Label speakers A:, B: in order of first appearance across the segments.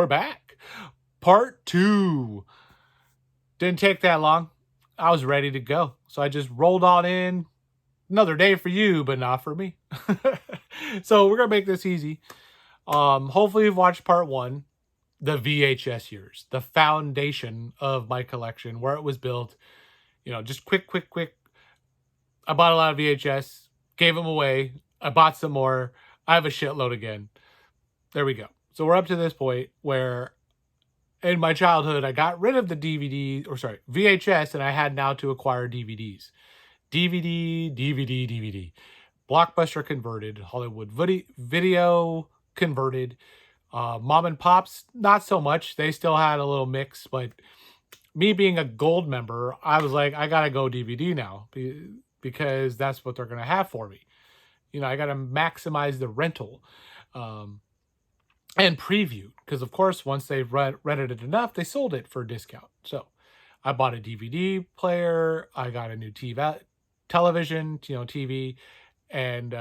A: we're back. Part 2. Didn't take that long. I was ready to go. So I just rolled on in. Another day for you, but not for me. So we're going to make this easy. Hopefully you've watched part 1, the VHS years, the foundation of my collection, where it was built. You know, just quick. I bought a lot of VHS, gave them away. I bought some more. I have a shitload again. There we go. So we're up to this point where in my childhood, I got rid of the VHS, and I had now to acquire DVDs. DVD. Blockbuster converted, Hollywood video converted. Mom and Pops, not so much. They still had a little mix, but me being a gold member, I was like, I gotta go DVD now because that's what they're gonna have for me. You know, I gotta maximize the rental. And preview, because of course once they've rented it enough, they sold it for a discount. So I bought a DVD player, I got a new television, TV, and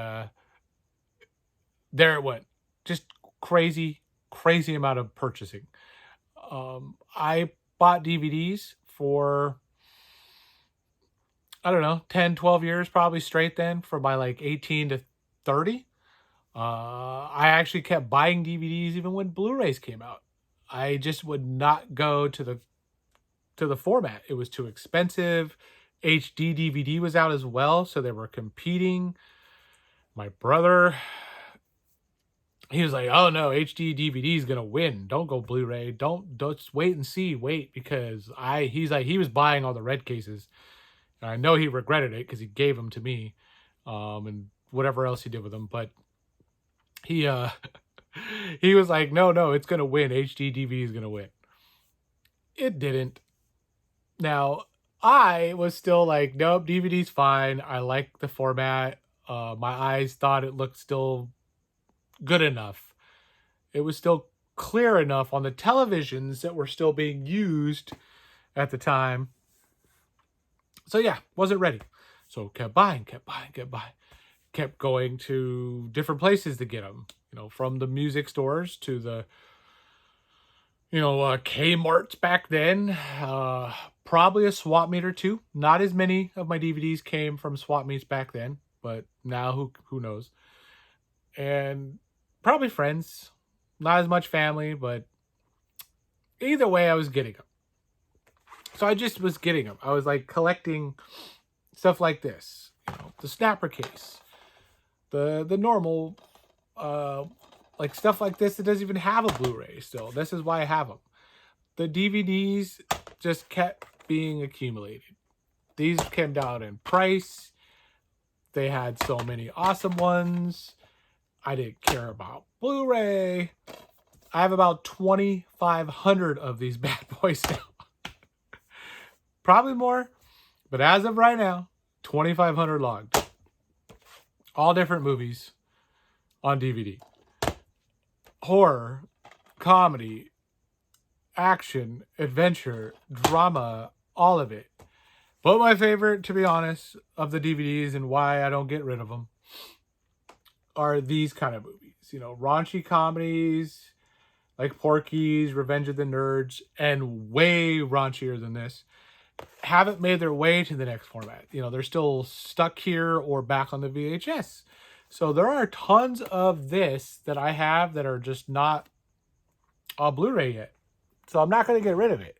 A: there it went. Just crazy amount of purchasing. I bought DVDs for, I don't know, 10 12 years probably straight then, from my like 18 to 30. I actually kept buying DVDs even when Blu-rays came out. I just would not go to the format. It was too expensive. HD DVD was out as well, so they were competing. My brother, he was like, "Oh no, HD DVD is gonna win. Don't go Blu-ray. Don't just wait and see. Wait," because he's like, he was buying all the red cases, and I know he regretted it because he gave them to me, and whatever else he did with them, but. He he was like, no, it's gonna win. HD DVD is gonna win. It didn't. Now I was still like, nope, DVD's fine. I like the format. My eyes thought it looked still good enough. It was still clear enough on the televisions that were still being used at the time. So yeah, wasn't ready. So kept buying. Kept going to different places to get them, from the music stores to the, Kmart's back then, probably a swap meet or two. Not as many of my DVDs came from swap meets back then, but now who knows? And probably friends, not as much family, but either way, I was getting them. So I just was getting them. I was like collecting stuff like this, the snapper case. The normal, like stuff like this that doesn't even have a Blu-ray still. This is why I have them. The DVDs just kept being accumulated. These came down in price. They had so many awesome ones. I didn't care about Blu-ray. I have about 2,500 of these bad boys now. Probably more, but as of right now, 2,500 logged. All different movies on DVD. Horror, comedy, action, adventure, drama, all of it. But my favorite, to be honest, of the DVDs and why I don't get rid of them are these kind of movies. Raunchy comedies like Porky's, Revenge of the Nerds, and way raunchier than this. Haven't made their way to the next format. They're still stuck here or back on the VHS. So there are tons of this that I have that are just not on Blu-ray yet. So I'm not going to get rid of it.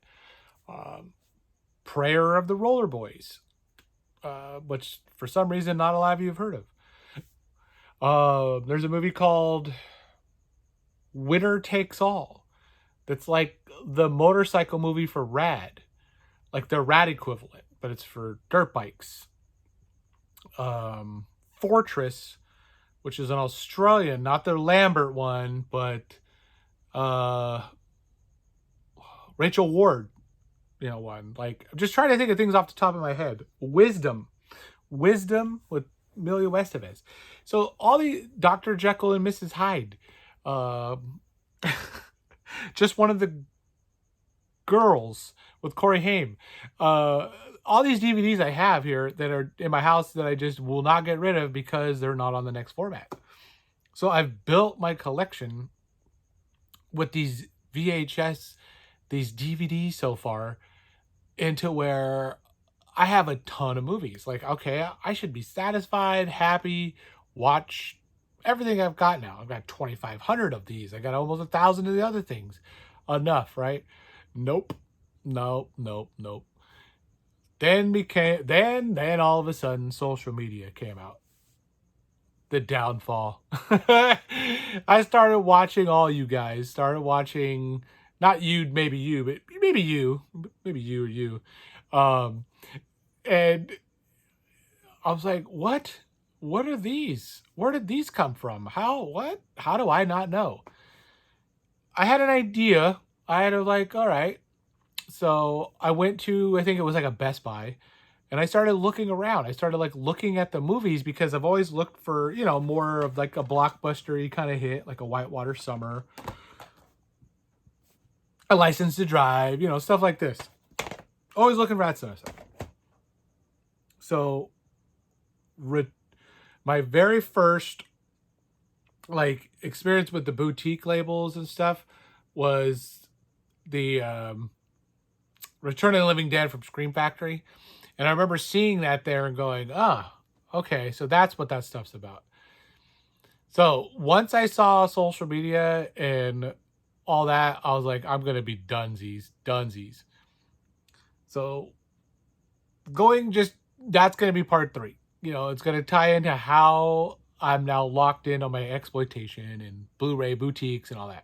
A: Prayer of the Roller Boys, which for some reason not a lot of you have heard of. There's a movie called Winner Takes All. That's like the motorcycle movie for Rad. Like their Rad equivalent, but it's for dirt bikes. Fortress, which is an Australian, not the Lambert one, but Rachel Ward, one. Like, I'm just trying to think of things off the top of my head. Wisdom with Emilio Estevez. So all the Dr. Jekyll and Mrs. Hyde. Just one of the girls with Corey Haim. All these DVDs I have here that are in my house that I just will not get rid of because they're not on the next format. So I've built my collection with these VHS, these DVDs so far into where I have a ton of movies. Like, okay, I should be satisfied, happy, watch everything I've got now. I've got 2,500 of these. I got almost 1,000 of the other things. Enough, right? Nope. Nope. Nope. Nope. Then all of a sudden social media came out. The downfall. I started watching all you guys. Started watching not you, maybe you, but maybe you. Maybe you or you. Um and I was like, what? What are these? Where did these come from? How what? How do I not know? I had an idea. I had a like, all right. So I went to I think it was like a Best Buy and I started looking around. I started like looking at the movies because I've always looked for, more of like a blockbuster-y kind of hit, like a Whitewater Summer, a License to Drive, stuff like this. Always looking for that stuff. So my very first like experience with the boutique labels and stuff was the Return of the Living Dead from Scream Factory. And I remember seeing that there and going, okay, so that's what that stuff's about. So once I saw social media and all that, I was like, I'm going to be dunsies. So that's going to be part 3. It's going to tie into how I'm now locked in on my exploitation and Blu-ray boutiques and all that.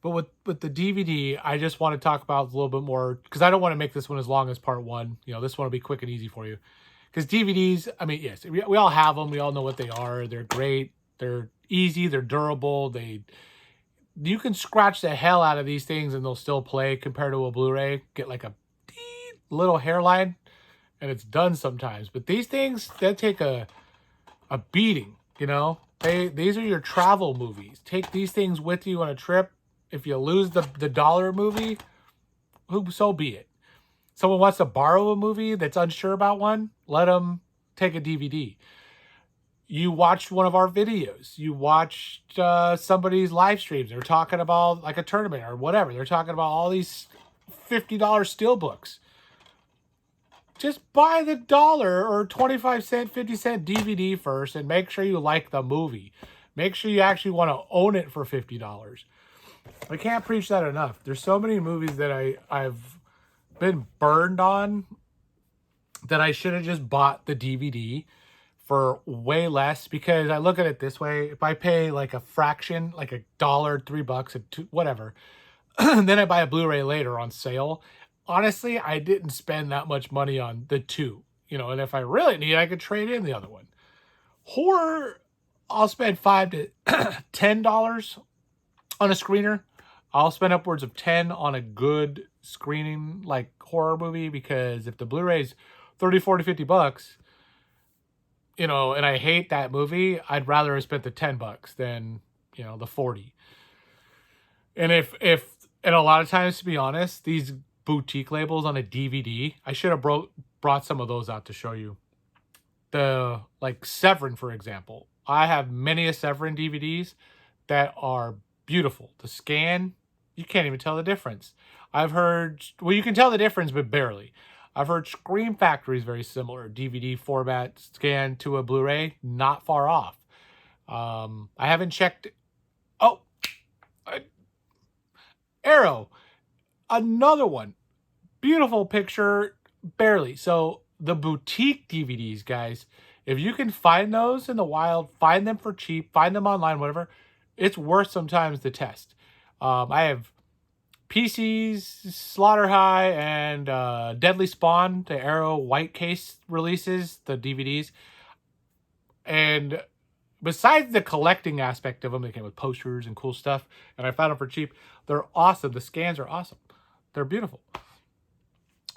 A: But with the DVD, I just want to talk about a little bit more because I don't want to make this one as long as part 1. This one will be quick and easy for you. Because DVDs, I mean, yes, we all have them. We all know what they are. They're great. They're easy. They're durable. You can scratch the hell out of these things and they'll still play compared to a Blu-ray. Get like a little hairline and it's done sometimes. But these things, they take a beating, These are your travel movies. Take these things with you on a trip. If you lose the dollar movie, so be it. Someone wants to borrow a movie that's unsure about one, let them take a DVD. You watched one of our videos. You watched somebody's live streams. They're talking about like a tournament or whatever. They're talking about all these $50 steelbooks. Just buy the $1 or 25-cent, 50-cent DVD first and make sure you like the movie. Make sure you actually want to own it for $50. I can't preach that enough. There's so many movies that I've been burned on that I should have just bought the DVD for way less, because I look at it this way. If I pay like a fraction, like $1, $3, whatever, and then I buy a Blu-ray later on sale, honestly, I didn't spend that much money on the 2, and if I really need, I could trade in the other one. Horror, I'll spend $5 to $10 on a screener. I'll spend upwards of 10 on a good screening like horror movie, because if the Blu-ray's 30, 40, $50, and I hate that movie, I'd rather have spent the $10 than, the 40. And and a lot of times, to be honest, these boutique labels on a DVD, I should have brought some of those out to show you. The like Severin, for example. I have many of Severin DVDs that are beautiful. The scan, you can't even tell the difference. I've heard, you can tell the difference, but barely. I've heard Scream Factory is very similar. DVD format scan to a Blu-ray, not far off. I haven't checked. Oh, Arrow, another one. Beautiful picture, barely. So the boutique DVDs, guys, if you can find those in the wild, find them for cheap, find them online, whatever, it's worth sometimes the test. I have PCs, Slaughter High, and Deadly Spawn, the Arrow white case releases, the DVDs. And besides the collecting aspect of them, they came with posters and cool stuff, and I found them for cheap. They're awesome. The scans are awesome. They're beautiful.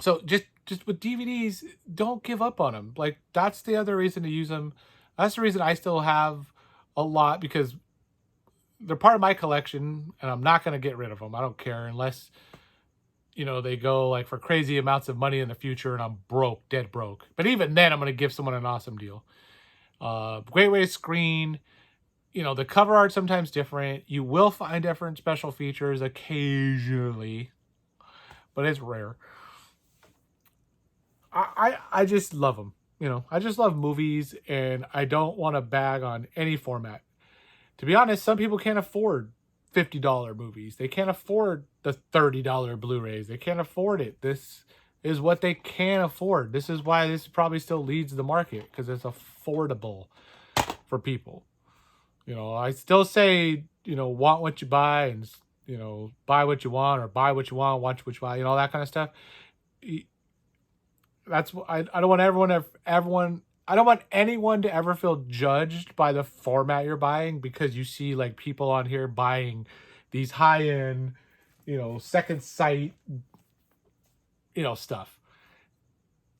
A: So just with DVDs, don't give up on them. Like, that's the other reason to use them. That's the reason I still have a lot, because they're part of my collection, and I'm not going to get rid of them. I don't care, unless, they go like for crazy amounts of money in the future and I'm broke, dead broke. But even then, I'm going to give someone an awesome deal. Great way to screen, the cover art sometimes different. You will find different special features occasionally, but it's rare. I just love them. I just love movies, and I don't want to bag on any format. To be honest, some people can't afford $50 movies. They can't afford the $30 Blu-rays. They can't afford it. This is what they can afford. This is why this probably still leads the market, because it's affordable for people. I still say, want what you buy, and, buy what you want, or buy what you want, watch what you buy, all that kind of stuff. That's what I don't want I don't want anyone to ever feel judged by the format you're buying, because you see like people on here buying these high-end, second sight, stuff.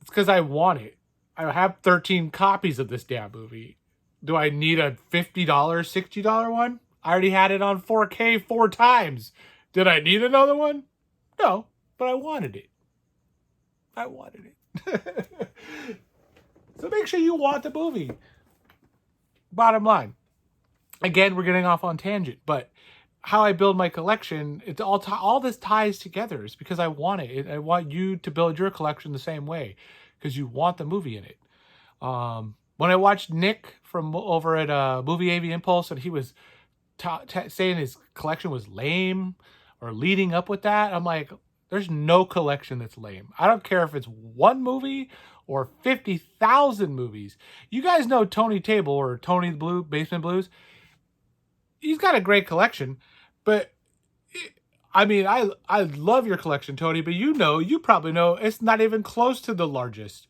A: It's because I want it. I have 13 copies of this damn movie. Do I need a $50, $60 one? I already had it on 4K 4 times. Did I need another one? No, but I wanted it. I wanted it. So make sure you want the movie. Bottom line. Again, we're getting off on tangent, but how I build my collection, it's all this ties together. Is because I want it. I want you to build your collection the same way, because you want the movie in it. When I watched Nick from over at Movie AV Impulse, and he was saying his collection was lame, or leading up with that, I'm like, there's no collection that's lame. I don't care if it's one movie or 50,000 movies. You guys know Tony Table, or Tony the Blue, Basement Blues. He's got a great collection, but I mean, I love your collection, Tony, but you probably know it's not even close to the largest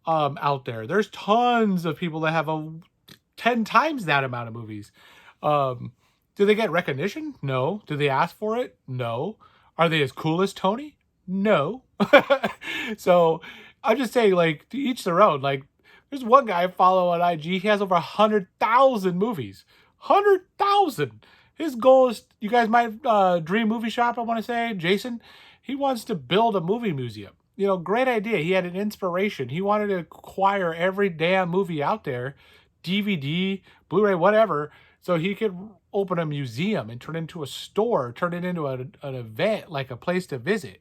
A: out there. There's tons of people that have 10 times that amount of movies. Do they get recognition? No. Do they ask for it? No. Are they as cool as Tony? No. So I'm just saying, like, to each their own. Like, there's one guy I follow on IG. He has over 100,000 movies. 100,000. His goal is, you guys might Dream Movie Shop, I want to say, Jason. He wants to build a movie museum. Great idea. He had an inspiration. He wanted to acquire every damn movie out there, DVD, Blu-ray, whatever, so he could open a museum and turn it into a store, turn it into an event, like a place to visit.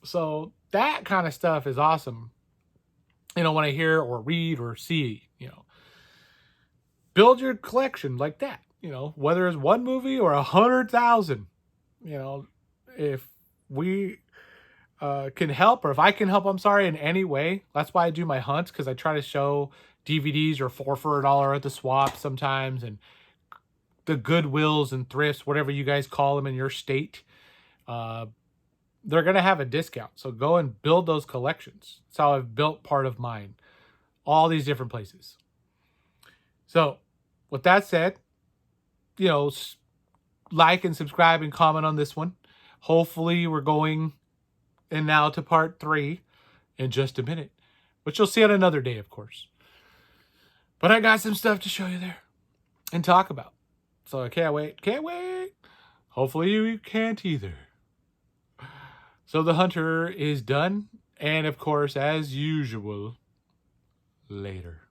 A: So that kind of stuff is awesome. When I hear or read or see, build your collection like that. Whether it's one movie or 100,000. If we can help, or if I can help, I'm sorry, in any way. That's why I do my hunts, because I try to show DVDs or $4 for $1 at the swap sometimes, and the Goodwills and thrifts, whatever you guys call them in your state. They're going to have a discount. So go and build those collections. That's how I've built part of mine. All these different places. So with that said, like and subscribe and comment on this one. Hopefully we're going in now to part 3 in just a minute, which you'll see on another day, of course. But I got some stuff to show you there and talk about. So I can't wait. Can't wait. Hopefully you can't either. So the hunter is done. And of course, as usual, later.